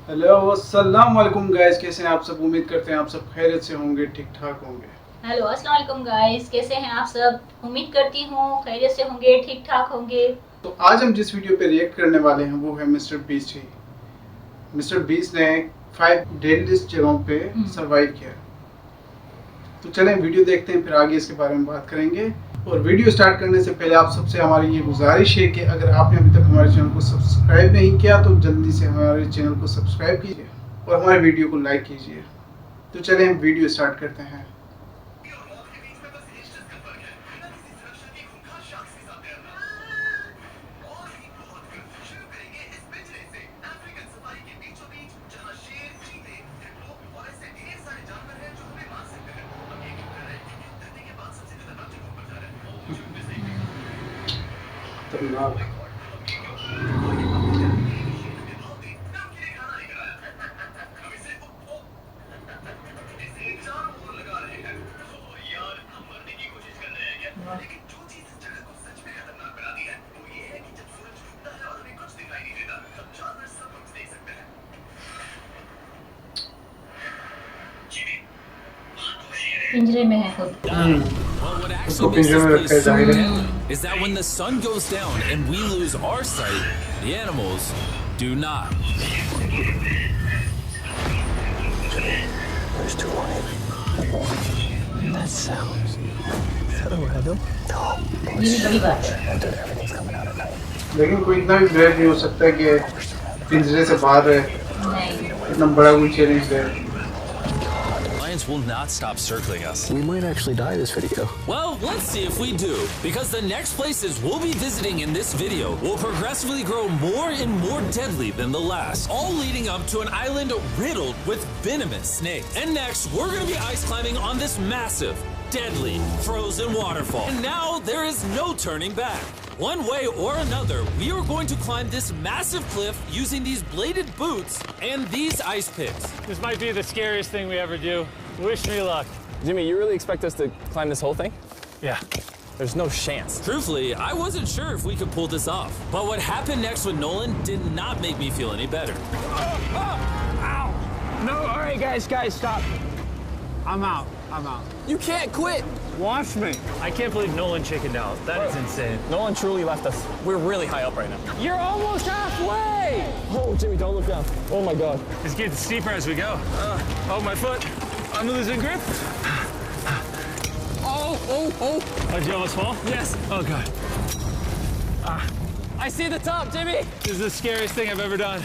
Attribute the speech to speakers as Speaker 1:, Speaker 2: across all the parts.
Speaker 1: Hello अस्सलाम वालेकुम guys, कैसे हैं आप सब। उम्मीद करते हैं आप सब खैरियत से होंगे, ठीक ठाक होंगे।
Speaker 2: हेलो अस्सलाम वालेकुम गाइस, कैसे हैं आप सब। उम्मीद करती हूँ खैरियत से होंगे, ठीक ठाक होंगे।
Speaker 1: तो आज हम जिस वीडियो पे रिएक्ट करने वाले हैं वो है मिस्टर बीस्ट ही। मिस्टर बीस्ट ने 5 डेडलिस्ट जगहों पे सरवाइव किया। तो चलें वीडियो देखते हैं, फिर आगे इसके बारे में बात करेंगे। और वीडियो स्टार्ट करने से पहले आप सबसे हमारी ये गुजारिश है कि अगर आपने अभी तक हमारे चैनल को सब्सक्राइब नहीं किया तो जल्दी से हमारे चैनल को सब्सक्राइब कीजिए और हमारे वीडियो को लाइक कीजिए। तो चलें हम वीडियो स्टार्ट करते हैं।
Speaker 2: पिंजरे में है खुद।
Speaker 3: Well, what actually makes this place so deadly is that when the sun goes down and we lose our sight, the animals do not.
Speaker 4: There's too light. That sounds. Is that a random? No.
Speaker 2: ये भी बड़ी बात है।
Speaker 4: And dude, everything's coming out at night.
Speaker 1: लेकिन कोई इतना भी brave नहीं हो सकता कि पिंजरे से बाहर रहे।
Speaker 2: नहीं।
Speaker 1: इतना बड़ा कोई चैलेंज है।
Speaker 3: Lions will not stop circling us.
Speaker 4: We might actually die this video.
Speaker 3: Well, let's see if we do, because the next places we'll be visiting in this video will progressively grow more and more deadly than the last, all leading up to an island riddled with venomous snakes. And next, we're going to be ice climbing on this massive, deadly, frozen waterfall. And now there is no turning back. One way or another, we are going to climb this massive cliff using these bladed boots and these ice picks.
Speaker 5: This might be the scariest thing we ever do. Wish me luck.
Speaker 6: Jimmy, you really expect us to climb this whole thing?
Speaker 5: Yeah.
Speaker 6: There's no chance.
Speaker 3: Truthfully, I wasn't sure if we could pull this off. But what happened next with Nolan did not make me feel any better.
Speaker 5: Ow! No, all right, guys, stop. I'm out.
Speaker 6: You can't quit!
Speaker 5: Watch me. I can't believe Nolan chickened out. That is insane.
Speaker 6: Nolan truly left us. We're really high up right now.
Speaker 5: You're almost halfway!
Speaker 6: Oh, Jimmy, don't look down. Oh my God.
Speaker 5: It's getting steeper as we go. Oh, my foot. I'm losing grip.
Speaker 6: Oh!
Speaker 5: Did you almost fall?
Speaker 6: Yes.
Speaker 5: Oh, God.
Speaker 6: I see the top, Jimmy!
Speaker 5: This is the scariest thing I've ever done.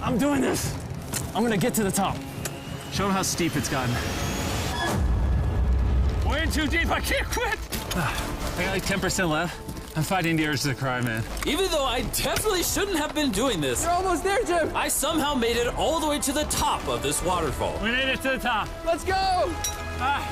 Speaker 5: I'm doing this.
Speaker 6: I'm gonna get to the top.
Speaker 5: Show them how steep it's gotten. We're in too deep. I can't quit. I got like 10% left. I'm fighting the urge to cry, man.
Speaker 3: Even though I definitely shouldn't have been doing this,
Speaker 6: You're almost there, Jim!
Speaker 3: I somehow made it all the way to the top of this waterfall.
Speaker 5: We made it to the top.
Speaker 6: Let's go!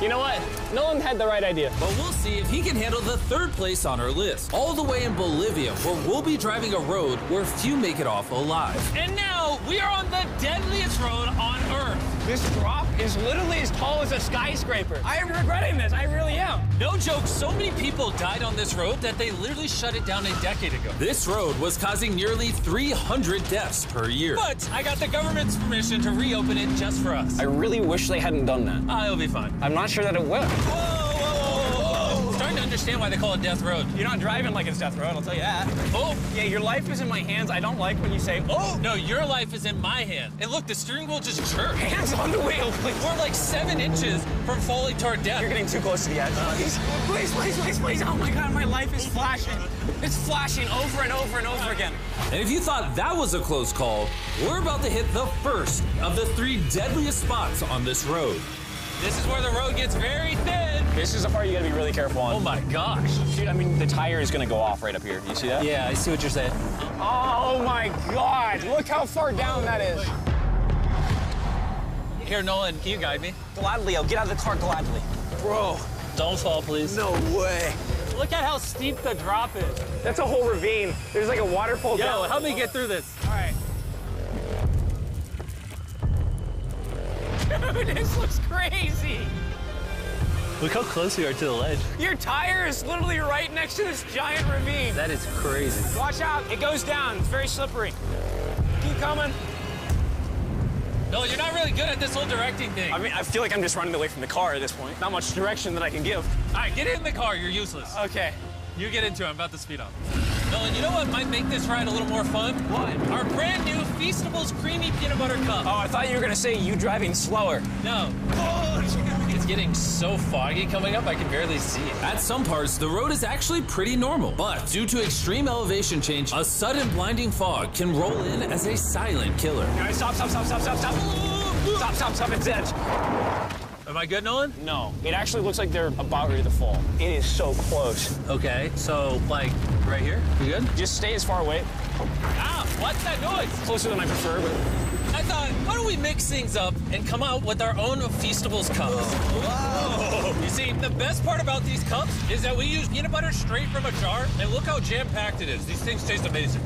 Speaker 6: You know what? Nolan had the right idea.
Speaker 3: But we'll see if he can handle the third place on our list. All the way in Bolivia, where we'll be driving a road where few make it off alive.
Speaker 5: And now we are on the deadliest road on Earth. This drop is literally as tall as a skyscraper. I am regretting this. I really am.
Speaker 3: No joke, so many people died on this road that they literally shut it down a decade ago. This road was causing nearly 300 deaths per year. But I got the government's permission to reopen it just for us.
Speaker 6: I really wish they hadn't done that.
Speaker 3: It'll be fun.
Speaker 6: I'm not sure that it will.
Speaker 3: Whoa. Starting to understand why they call it Death Road.
Speaker 6: You're not driving like it's Death Road, I'll tell you that.
Speaker 3: Oh,
Speaker 6: Yeah, your life is in my hands. I don't like when you say, oh!
Speaker 3: no, your life is in my hand. And look, the steering wheel just jerked.
Speaker 6: Hands on the wheel, please.
Speaker 3: We're like 7 inches from falling to our death.
Speaker 6: You're getting too close to the edge. Please. Oh my God, my life is flashing. It's flashing over and over and over again.
Speaker 3: And if you thought that was a close call, we're about to hit the first of the 3 deadliest spots on this road. This is where the road gets very thin.
Speaker 6: This is the part you gotta be really careful on.
Speaker 3: Oh my gosh.
Speaker 6: Dude, I mean, the tire is gonna go off right up here. You see that?
Speaker 3: Yeah, I see what you're saying.
Speaker 6: Oh my God, look how far down that is.
Speaker 3: Here, Nolan, can you guide me?
Speaker 6: Gladly, I'll get out of the car gladly.
Speaker 3: Bro, don't fall, please.
Speaker 6: No way.
Speaker 5: Look at how steep the drop is.
Speaker 6: That's a whole ravine. There's like a waterfall
Speaker 3: Yo,
Speaker 6: down.
Speaker 3: help me get through this.
Speaker 5: All right. Dude, this looks crazy. Look how close we are to the ledge.
Speaker 6: Your tire is literally right next to this giant ravine.
Speaker 3: That is crazy.
Speaker 6: Watch out, it goes down. It's very slippery. Keep coming.
Speaker 3: No, you're not really good at this whole directing thing.
Speaker 6: I mean, I feel like I'm just running away from the car at this point. Not much direction that I can give.
Speaker 3: All right, get in the car. You're useless.
Speaker 6: Okay.
Speaker 3: You get into it. I'm about to speed up. Nolan, you know what might make this ride a little more fun?
Speaker 6: What?
Speaker 3: Our brand new Feastables Creamy Peanut Butter Cup.
Speaker 6: Oh, I thought you were gonna say you driving slower.
Speaker 3: No. It's getting so foggy coming up, I can barely see it. At some parts, the road is actually pretty normal. But due to extreme elevation change, a sudden blinding fog can roll in as a silent killer.
Speaker 6: Guys, stop. Stop, it's edge.
Speaker 3: Am I good, Nolan?
Speaker 6: No, it actually looks like they're about ready to fall. It is so close.
Speaker 3: Okay, so like right here? You good?
Speaker 6: Just stay as far away.
Speaker 3: Ah, what's that noise?
Speaker 6: Closer than I prefer, but...
Speaker 3: I thought, why don't we mix things up and come out with our own Feastables cups? Whoa. You see, the best part about these cups is that we use peanut butter straight from a jar, and look how jam-packed it is. These things taste amazing.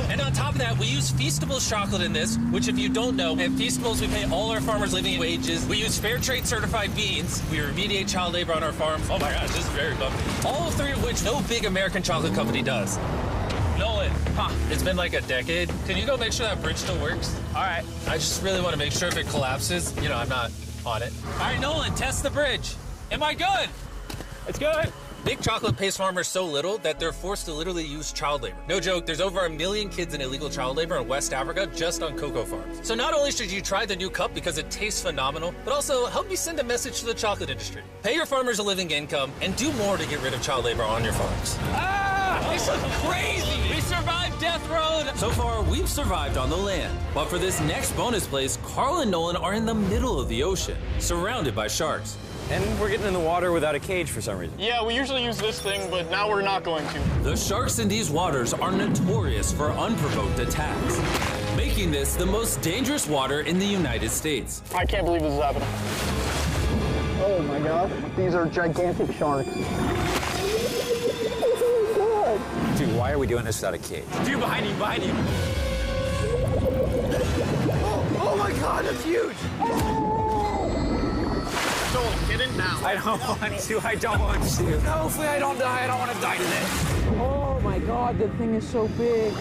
Speaker 3: And on top of that, we use Feastables chocolate in this, which if you don't know, at Feastables we pay all our farmers living wages. We use fair trade certified beans. We remediate child labor on our farms. Oh my gosh, this is very bumpy. All three of which no big American chocolate company does. Nolan, it's been like a decade. Can you go make sure that bridge still works?
Speaker 6: All right.
Speaker 3: I just really want to make sure if it collapses, you know, I'm not on it. All right, Nolan, test the bridge. Am I good?
Speaker 6: It's good.
Speaker 3: Big chocolate pays farmers so little that they're forced to literally use child labor. No joke, there's over 1 million kids in illegal child labor in West Africa just on cocoa farms. So not only should you try the new cup because it tastes phenomenal, but also help me send a message to the chocolate industry. Pay your farmers a living income and do more to get rid of child labor on your farms.
Speaker 6: This is crazy.
Speaker 3: We survived Death Road! So far, we've survived on the land. But for this next bonus place, Carl and Nolan are in the middle of the ocean, surrounded by sharks.
Speaker 6: And we're getting in the water without a cage for some reason.
Speaker 7: Yeah, we usually use this thing, but now we're not going to.
Speaker 3: The sharks in these waters are notorious for unprovoked attacks, making this the most dangerous water in the United States.
Speaker 7: I can't believe this is happening. Oh my gosh, these are gigantic sharks.
Speaker 6: Dude, why are we doing this without a cage? Dude, behind you.
Speaker 7: Oh my god, that's huge! Don't get in now.
Speaker 6: I don't want to. No, hopefully I don't die. I don't want to die today.
Speaker 7: Oh my god, the thing is so big.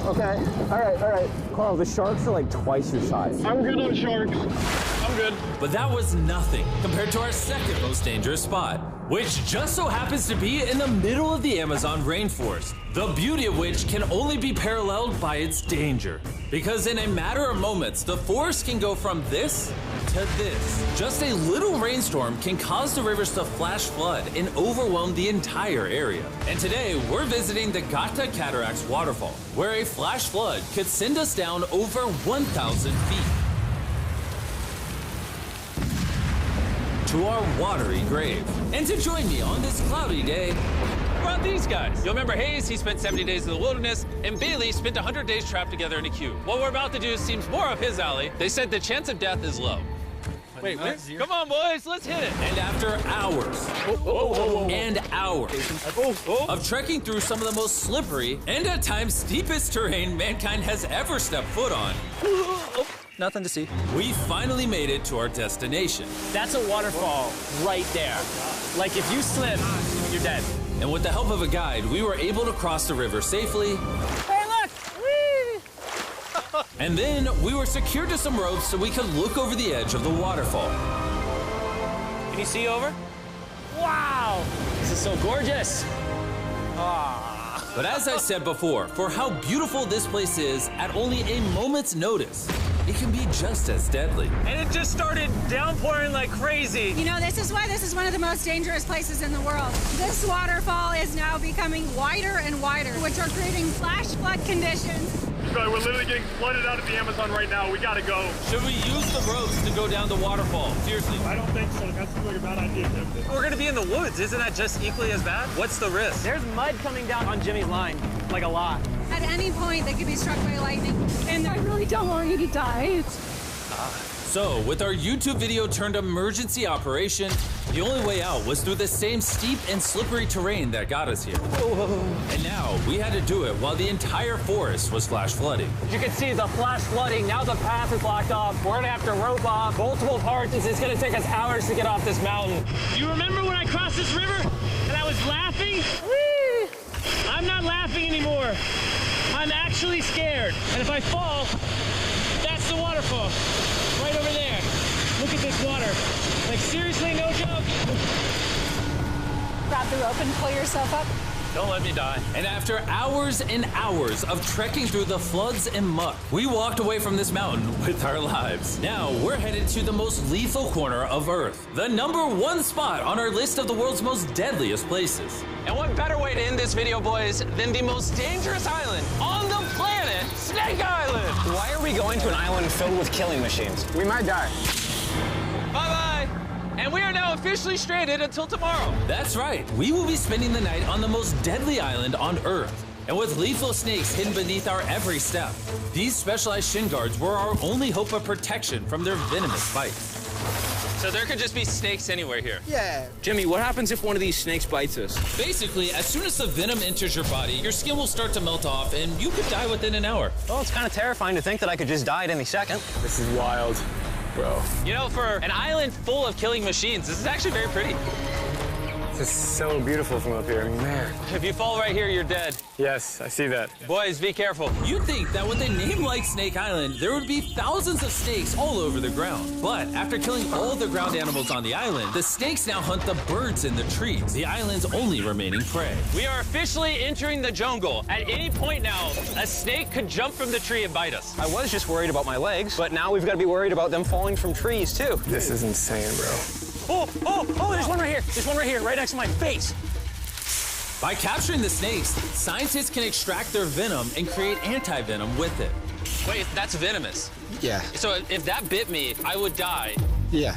Speaker 7: Okay, all right.
Speaker 6: Carl, the sharks are like twice your size.
Speaker 7: I'm good on sharks. I'm good.
Speaker 3: But that was nothing compared to our second most dangerous spot, which just so happens to be in the middle of the Amazon rainforest, the beauty of which can only be paralleled by its danger. Because in a matter of moments, the forest can go from this to this. Just a little rainstorm can cause the rivers to flash flood and overwhelm the entire area. And today, we're visiting the Gata Cataracts waterfall, where a flash flood could send us down over 1,000 feet to our watery grave. And to join me on this cloudy day, brought these guys. You'll remember Hayes, he spent 70 days in the wilderness, and Bailey spent 100 days trapped together in a cube. What we're about to do seems more up his alley. They said the chance of death is low. Wait, come on, boys, let's hit it. And after hours and hours of trekking through some of the most slippery and at times steepest terrain mankind has ever stepped foot on, nothing to see, we finally made it to our destination.
Speaker 6: That's a waterfall right there. Like if you slip, you're dead.
Speaker 3: And with the help of a guide, we were able to cross the river safely.
Speaker 6: Hey, look! Whee!
Speaker 3: And then we were secured to some ropes so we could look over the edge of the waterfall.
Speaker 6: Can you see over? Wow! This is so gorgeous.
Speaker 3: But as I said before, for how beautiful this place is, at only a moment's notice, it can be just as deadly.
Speaker 6: And it just started downpouring like crazy.
Speaker 8: You know, this is why this is one of the most dangerous places in the world. This waterfall is now becoming wider and wider, which are creating flash flood conditions.
Speaker 7: We're literally getting flooded out of the Amazon right now. We gotta go.
Speaker 3: Should we use the ropes to go down the waterfall? Seriously.
Speaker 7: I don't think so. That seems like a bad idea, Tim.
Speaker 6: We're gonna be in the woods. Isn't that just equally as bad? What's the risk? There's mud coming down on Jimmy's line, like a lot.
Speaker 8: At any point, they could be struck by lightning. And I really don't want you to die.
Speaker 3: So, with our YouTube video turned emergency operation, the only way out was through the same steep and slippery terrain that got us here. And now, we had to do it while the entire forest was flash flooding.
Speaker 6: You can see the flash flooding. Now the path is locked off. We're gonna have to rope off multiple parts. It's gonna take us hours to get off this mountain.
Speaker 5: You remember when I crossed this river and I was laughing? Whee! actually scared. And if I fall, that's the waterfall. Right over there. Look at this water. Like, seriously, no joke?
Speaker 8: Grab the rope and pull yourself up.
Speaker 5: Don't let me die.
Speaker 3: And after hours and hours of trekking through the floods and muck, we walked away from this mountain with our lives. Now we're headed to the most lethal corner of Earth, the #1 spot on our list of the world's most deadliest places.
Speaker 6: And what better way to end this video, boys, than the most dangerous island on the planet, Snake Island? Why are we going to an island filled with killing machines? We might die. Bye-bye. And we are now officially stranded until tomorrow.
Speaker 3: That's right. We will be spending the night on the most deadly island on Earth. And with lethal snakes hidden beneath our every step, these specialized shin guards were our only hope of protection from their venomous bites.
Speaker 6: So there could just be snakes anywhere here.
Speaker 4: Yeah.
Speaker 6: Jimmy, what happens if one of these snakes bites us?
Speaker 3: Basically, as soon as the venom enters your body, your skin will start to melt off and you could die within an hour.
Speaker 6: Well, it's kind of terrifying to think that I could just die at any second.
Speaker 4: This is wild, bro.
Speaker 6: You know, for an island full of killing machines, this is actually very pretty.
Speaker 4: This is so beautiful from up here, man.
Speaker 6: If you fall right here, you're dead.
Speaker 4: Yes, I see that.
Speaker 6: Boys, be careful.
Speaker 3: You'd think that with a name like Snake Island, there would be thousands of snakes all over the ground. But after killing all the ground animals on the island, the snakes now hunt the birds in the trees, the island's only remaining prey.
Speaker 6: We are officially entering the jungle. At any point now, a snake could jump from the tree and bite us. I was just worried about my legs, but now we've got to be worried about them falling from trees, too.
Speaker 4: This is insane, bro.
Speaker 6: Oh, there's one right here. There's one right here, right next to my face.
Speaker 3: By capturing the snakes, scientists can extract their venom and create anti-venom with it.
Speaker 6: Wait, that's venomous.
Speaker 4: Yeah.
Speaker 6: So if that bit me, I would die.
Speaker 4: Yeah.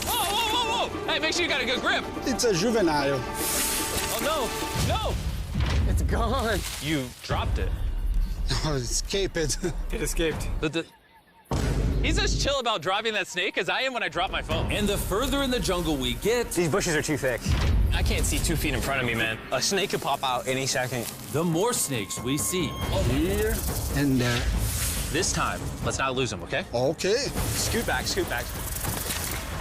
Speaker 6: Whoa. Hey, make sure you got a good grip.
Speaker 4: It's a juvenile.
Speaker 6: Oh, no.
Speaker 4: It's gone.
Speaker 6: You dropped it.
Speaker 4: Oh, escape it. It escaped.
Speaker 6: He's as chill about dropping that snake as I am when I drop my phone.
Speaker 3: And the further in the jungle we get,
Speaker 6: These bushes are too thick. I can't see 2 feet in front of me, man. A snake could pop out any second.
Speaker 3: the more snakes we see.
Speaker 4: Here and there.
Speaker 6: This time, let's not lose him, okay?
Speaker 4: Okay.
Speaker 6: Scoot back.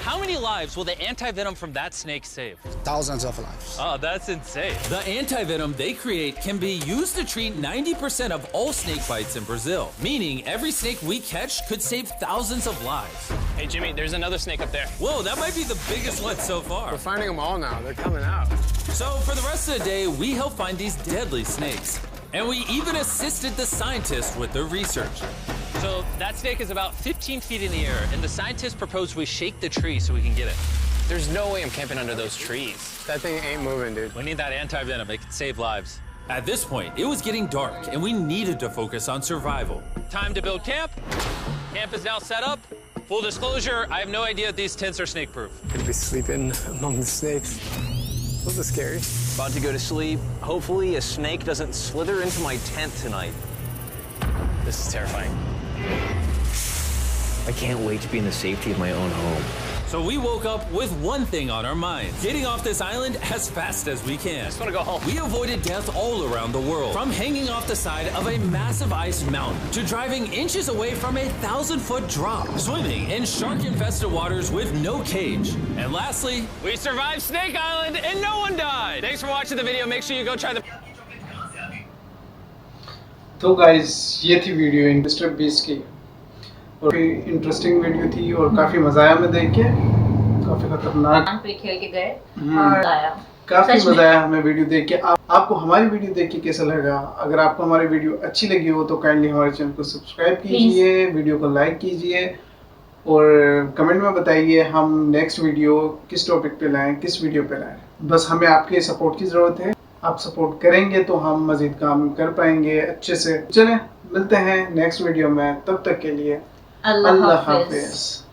Speaker 6: How many lives will the anti-venom from that snake save?
Speaker 4: Thousands of lives.
Speaker 6: Oh, that's insane.
Speaker 3: The anti-venom they create can be used to treat 90% of all snake bites in Brazil, meaning every snake we catch could save thousands of lives.
Speaker 6: Hey, Jimmy, there's another snake up there.
Speaker 3: Whoa, that might be the biggest one so far.
Speaker 4: We're finding them all now. They're coming out.
Speaker 3: So for the rest of the day, we help find these deadly snakes. And we even assisted the scientists with their research.
Speaker 6: So that snake is about 15 feet in the air, and the scientists proposed we shake the tree so we can get it. There's no way I'm camping under those trees.
Speaker 4: That thing ain't moving, dude.
Speaker 6: We need that anti-venom. It can save lives.
Speaker 3: At this point, it was getting dark, and we needed to focus on survival.
Speaker 6: Time to build camp. Camp is now set up. Full disclosure, I have no idea if these tents are snake-proof.
Speaker 4: Could be sleeping among the snakes. Those are scary.
Speaker 6: About to go to sleep. Hopefully a snake doesn't slither into my tent tonight. This is terrifying. I can't wait to be in the safety of my own home.
Speaker 3: So we woke up with one thing on our minds: getting off this island as fast as we can.
Speaker 6: I just want to go home.
Speaker 3: We avoided death all around the world, from hanging off the side of a massive ice mountain to driving inches away from a 1,000-foot drop, swimming in shark-infested waters with no cage, and lastly,
Speaker 6: We survived Snake Island and no one died. Thanks for watching the video. Make sure you go try the...
Speaker 1: तो guys ये थी video mister beast की, और काफ़ी interesting video थी और काफ़ी मज़ा आया हमें देख के। काफ़ी खतरनाक
Speaker 2: पे खेल के गए और आया।
Speaker 1: काफ़ी
Speaker 2: सच में।
Speaker 1: मज़ा आया हमें वीडियो देख के। आपको हमारी वीडियो देख के कैसा लगा? अगर आपको हमारी वीडियो अच्छी लगी हो तो काइंडली हमारे चैनल को सब्सक्राइब कीजिए, वीडियो को लाइक कीजिए और कमेंट में बताइए हम नेक्स्ट वीडियो किस टॉपिक पे लाएं, किस वीडियो पे लाएं। बस हमें आपके सपोर्ट की ज़रूरत है। आप सपोर्ट करेंगे तो हम मज़ीद काम कर पाएंगे अच्छे से। चलें मिलते हैं नेक्स्ट वीडियो में, तब तक के लिए अल्लाह हाफिज़।